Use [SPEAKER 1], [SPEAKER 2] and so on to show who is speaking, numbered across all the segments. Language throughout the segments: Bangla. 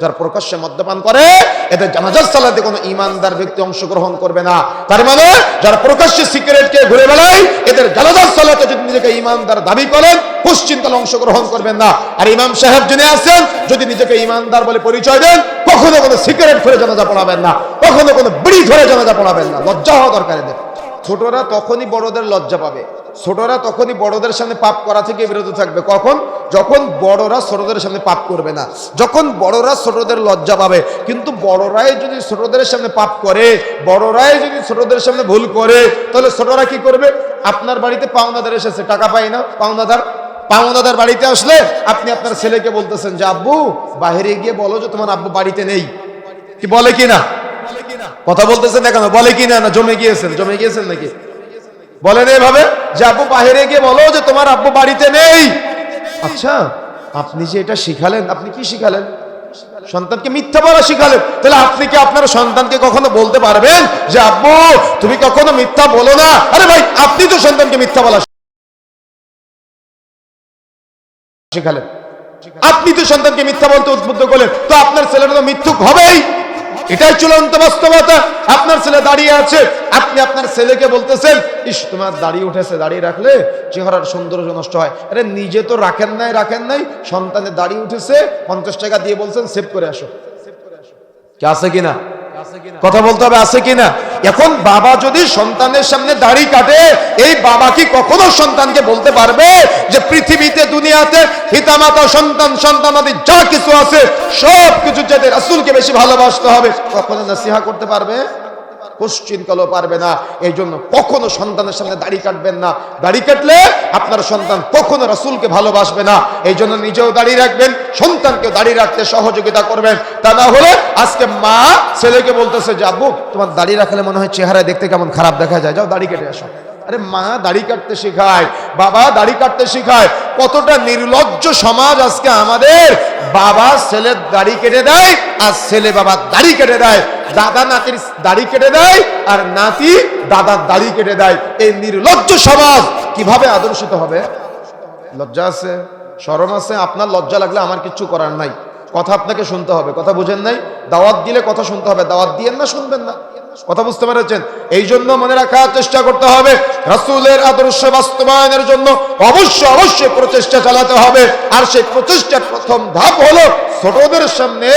[SPEAKER 1] যারা প্রকাশ্যে মদ্যপান করে এদের জানাজার সালাতে কোনো ঈমানদার ব্যক্তি অংশগ্রহণ করবে না। তার মানে যারা প্রকাশ্যে সিগারেটকে ঘুরে বেড়ায় এদের জানাজার সালাতে যদি নিজেকে ঈমানদার দাবি করেন পশ্চিমকালে অংশগ্রহণ করবেন না। আর ইমাম সাহেব যিনি আছেন যদি নিজেকে ঈমানদার বলে পরিচয় দেন কখনো কোনো সিগারেট ধরে জানাজা পড়াবেন না, কখনো কোনো বিড়ি ধরে জানাজা পড়াবেন না। লজ্জা হওয়া দরকার এদের। ছোটরা তখনই বড়দের লজ্জা পাবে, ছোটরা তখনই বড়দের সামনে পাপ করা থেকে বিরত থাকবে। কখন? যখন বড়রা ছোটদের সামনে পাপ করবে না, যখন বড়রা ছোটদের লজ্জা পাবে। কিন্তু বড়রাই যদি ছোটদের সামনে পাপ করে, বড়রাই যদি ছোটদের সামনে ভুল করে, তাহলে ছোটরা কি করবে? আপনার বাড়িতে পাওনাদার এসেছে, টাকা পায় না, পাওনাদার বাড়িতে আসলে আপনি আপনার ছেলেকে বলতেছেন যে আব্বু বাইরে গিয়ে বলো যে তোমার আব্বু বাড়িতে নেই। কি বলে কিনা? কথা বলতেছেন না কেন? বলে কিনা? না জমে গিয়েছেন নাকি? বলেন এভাবে যে আব্বু বাইরে গিয়ে বলো যে তোমার আব্বু বাড়িতে নেই। আচ্ছা, আপনি যে এটা শিখালেন, আপনি কি শিখালেন? সন্তানকে মিথ্যা বলা শিখালেন। তাহলে আপনি কি আপনার সন্তানকে কখনো বলতে পারবেন যে আব্বু তুমি কখনো মিথ্যা বলো না? আরে ভাই, আপনি তো সন্তানকে মিথ্যা বলা শিখালেন, আপনি তো সন্তানকে মিথ্যা বলতে উদ্বুদ্ধ করলেন, তো আপনার ছেলেটা তো মিথ্যুক হবেই। এটাই চূড়ান্ত বাস্তবতা। আপনার ছেলে দাঁড়িয়ে আছে, আপনি আপনার ছেলেকে বলতেছেন ইস তোমার দাঁড়িয়ে উঠেছে, দাঁড়িয়ে রাখলে চেহারার সৌন্দর্য নষ্ট হয়। আরে নিজে তো রাখেন নাই, সন্তানের দাঁড়িয়ে উঠেছে 50 টাকা দিয়ে বলছেন সেভ করে আসো। কি আছে কিনা? কথা বলতে হবে, আছে কিনা? এখন বাবা যদি সন্তানের সামনে দাড়ি কাটে, এই বাবা কি কখনো সন্তানকে বলতে পারবে যে পৃথিবীতে দুনিয়াতে পিতামাতা সন্তানাদি যা কিছু আছে সব কিছু যাতে রাসূলকে বেশি ভালোবাসতে হবে, কখনো নসিহা করতে পারবে? পশ্চিমকালেও পারবে না। এই জন্য কখনো সন্তানের সামনে দাড়ি কাটবেন না। দাড়ি কাটলে আপনার সন্তান কখনো রাসূলকে ভালোবাসবে না। এই জন্য নিজেও দাড়ি রাখবেন, সন্তানকে দাড়ি রাখতে সহযোগিতা করবেন। তা না হলে আজকে মা ছেলেকে বলতেছে যে আব্বু তোমার দাড়ি রাখলে মনে হয় চেহারায় দেখতে কেমন খারাপ দেখা যায়, যাও দাড়ি কেটে আসো। আরে মা দাড়ি কাটতে শেখায়, বাবা দাড়ি কাটতে শেখায়। কতটা নির্লজ্জ সমাজ আজকে আমাদের। বাবা ছেলের দাড়ি কেটে দেয় আর ছেলে বাবার দাড়ি কেটে দেয়, দাদা নাতির দাড়ি কেটে দেয় আর নাতি দাদার দাড়ি কেটে দেয়। এই নির্লজ্জ সমাজ কিভাবে আদর্শিত হবে? লজ্জা আছে, শরম আছে? আপনার লজ্জা লাগলে আমার কিচ্ছু করার নাই, কথা আপনাকে শুনতে হবে। কথা বুঝেন নাই? দাওয়াত দিলে কথা শুনতে হবে, দাওয়াত দিয়েন না শুনবেন না। কথা বুঝতে পেরেছেন? এই জন্য মনে রাখার চেষ্টা করতে হবে রাসূলের আদর্শ বাস্তবায়নের জন্য অবশ্যই প্রচেষ্টা চালাতে হবে। আর সেই প্রচেষ্টার প্রথম ধাপ হলো ছোটদের সামনে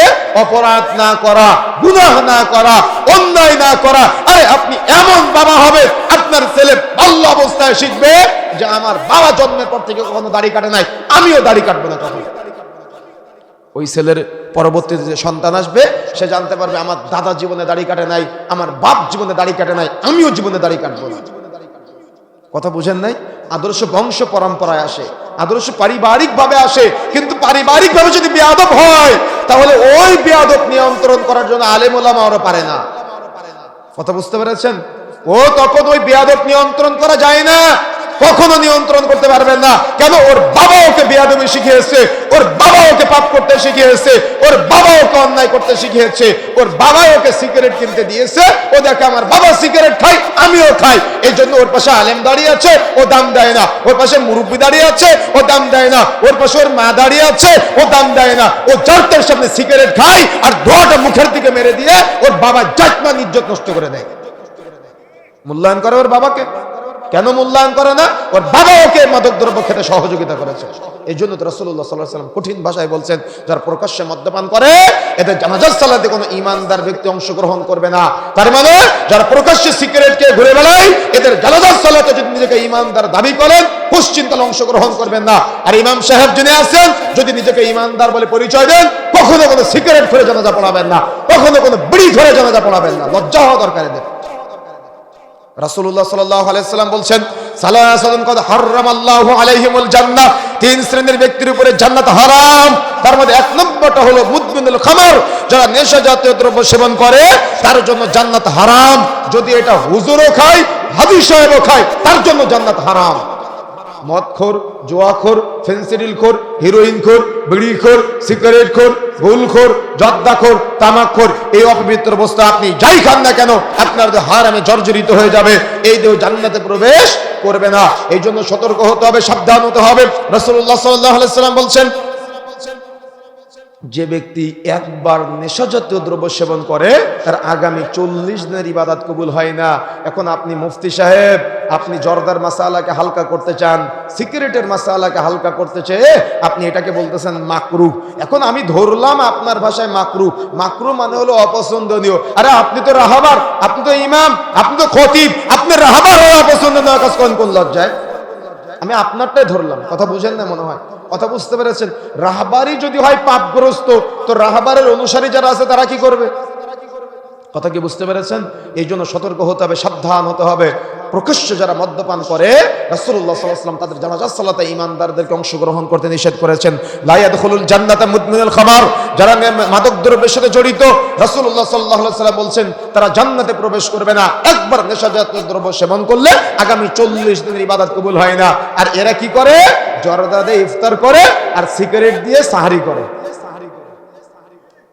[SPEAKER 1] অপরাধ না করা, গুনাহ না করা, অন্যায় না করা। আরে আপনি এমন বাবা হবে আপনার ছেলে বাল্য অবস্থায় শিখবে যে আমার বাবা জন্মের পর থেকে কখনো দাড়ি কাটে নাই, আমিও দাড়ি কাটবো না কখনো। ওই ছেলের পরবর্তীতে যে সন্তান আসবে সে জানতে পারবে আমার দাদা জীবনে দাড়ি কাটে নাই, আমার বাপ জীবনে দাড়ি কাটে নাই, আমিও জীবনে দাড়ি কাটবো না। কথা বুঝেন নাই? আদর্শ বংশ পরম্পরায় আসে, আদর্শ পারিবারিক ভাবে আসে। কিন্তু পারিবারিক ভাবে যদি বেয়াদব হয় তাহলে ওই বেয়াদব নিয়ন্ত্রণ করার জন্য আলেম ওলামা ওরা পারে না। কথা বুঝতে পেরেছেন? ও তখন ওই বেয়াদব নিয়ন্ত্রণ করা যায় না, কখনো নিয়ন্ত্রণ করতে পারবেন না। কেন? ওর বাবা ওকে বেয়াদবি শিখিয়েছে, ওর বাবা ওকে পাপ করতে শিখিয়েছে, ওর বাবা ওকে অন্যায় করতে শিখিয়েছে, ওর বাবা ওকে সিগারেট কিনতে দিয়েছে। ও দেখে আমার বাবা সিগারেট খায়, আমিও খাই। এই জন্য ওর পাশে আলেম দাঁড়িয়ে আছে, ও দাম দেয় না। ওর পাশে মুরব্বী দাঁড়িয়ে আছে, ও দাম দেয় না। ওর পাশে ওর মা দাঁড়িয়ে আছে, ও দাম দেয় না। ও যার সামনে সিগারেট খায় আর ধোঁয়াটা মুখের দিকে মেরে দিয়ে ওর বাবা জাতমান ইজ্জত নষ্ট করে দেয়। মূল্যায়ন করে ওর বাবাকে? কেন মূল্যায়ন করে না? ওর বাবা ওকে মাদক দ্রব্য খেতে সহযোগিতা করেছে। এই জন্য তো রাসূলুল্লাহ সাল্লাল্লাহু আলাইহি ওয়াসাল্লাম কঠিন ভাষায় বলছেন যারা প্রকাশ্যে মদ্যপান করে এদের জানাজার সালাতে কোনো ঈমানদার ব্যক্তি অংশগ্রহণ করবে না। তার মানে যারা প্রকাশ্যে সিগারেটকে ঘুরে বেড়ায় এদের জানাজার সালাতে যদি নিজেকে ঈমানদার দাবি করেন পশ্চিমকালে অংশগ্রহণ করবেন না। আর ইমাম সাহেব যিনি আছেন যদি নিজেকে ঈমানদার বলে পরিচয় দেন কখনো কোনো সিগারেট ধরে জানাজা পড়াবেন না, কখনো কোনো বিড়ি ধরে জানাজা পড়াবেন না। লজ্জা হওয়া দরকার এদের। রাসূলুল্লাহ সাল্লাল্লাহু আলাইহি ওয়াসাল্লাম বলছেন সালাসাতুন ক্বাদ হারামাল্লাহু আলাইহিমুল জান্নাহ, তিন শ্রেণীর ব্যক্তির উপরে জান্নাত হারাম। তার মধ্যে এক নম্বরটা হলো মুদমিনুল খামর, যারা নেশা জাতীয় দ্রব্য সেবন করে তার জন্য জান্নাত হারাম। যদি এটা হুজুরও খায় হাজী সাহেবও খায় তার জন্য জান্নাত হারাম। মদখোর, জুয়াখোর, ফেন্সিডিলখোর, হিরোইনখোর, বিড়িখোর, সিগারেটখোর, গুলখোর, জর্দাখোর, তামাকখোর, এই অপবিত্র বস্তু আপনি যাই খান না কেন আপনার দেহ হারামে জর্জরিত হয়ে যাবে, এই দেহ জান্নাতে প্রবেশ করবে না। এই জন্য সতর্ক হতে হবে, সাবধান হতে হবে। রাসূলুল্লাহ সাল্লাল্লাহু আলাইহি ওয়াসাল্লাম বলছেন যে ব্যক্তি একবার নেশাজাতীয় দ্রব্য সেবন করে তার আগামী 40 দিনের ইবাদত কবুল হয় না। এখন আপনি মুফতি সাহেব, আপনি জর্দার মাসালাকে হালকা করতে চান, সিগারেটের মাসালাকে হালকা করতে চেয়ে আপনি এটাকে বলতেছেন মাকরুহ। এখন আমি ধরলাম আপনার ভাষায় মাকরুহ, মাকরুহ মানে হলো অপছন্দনীয়। আরে আপনি তো রাহাবার, আপনি তো ইমাম, আপনি তো খতিব, আপনি রাহাবার হয়ে অপছন্দনীয় কাজ করেন কোন লজ্জায়? আমি আপনারটাই ধরলাম, কথা বুঝেন না মনে হয়, কথা বুঝতে পেরেছেন? রাহবারি যদি হয় পাপগ্রস্ত, তো রাহবারের অনুসারী যারা আছে তারা কি করবে? কথা কি বুঝতে পেরেছেন? এই জন্য সতর্ক হতে হবে, সাবধান হতে হবে। প্রকাশ্য যারা মদ্যপান করে, রাসূলুল্লাহ সাল্লাল্লাহু আলাইহি ওয়াসাল্লাম তাদের জানাজা সালাতে ঈমানদারদেরকে অংশগ্রহণ করতে নিষেধ করেছেন। লা ইয়াদখুলুল জান্নাতা মুদমিনুল খামার, যারা মাদক দ্রব্যের সাথে জড়িত, রাসূলুল্লাহ সাল্লাল্লাহু আলাইহি ওয়াসাল্লাম বলছেন তারা জান্নাতে প্রবেশ করবে না। একবার নেশাজাতীয় দ্রব্য সেবন করলে আগামী 40 দিনের ইবাদত কবুল হয় না। আর এরা কি করে? জর্দা দিয়ে ইফতার করে আর সিগারেট দিয়ে সাহারি করে।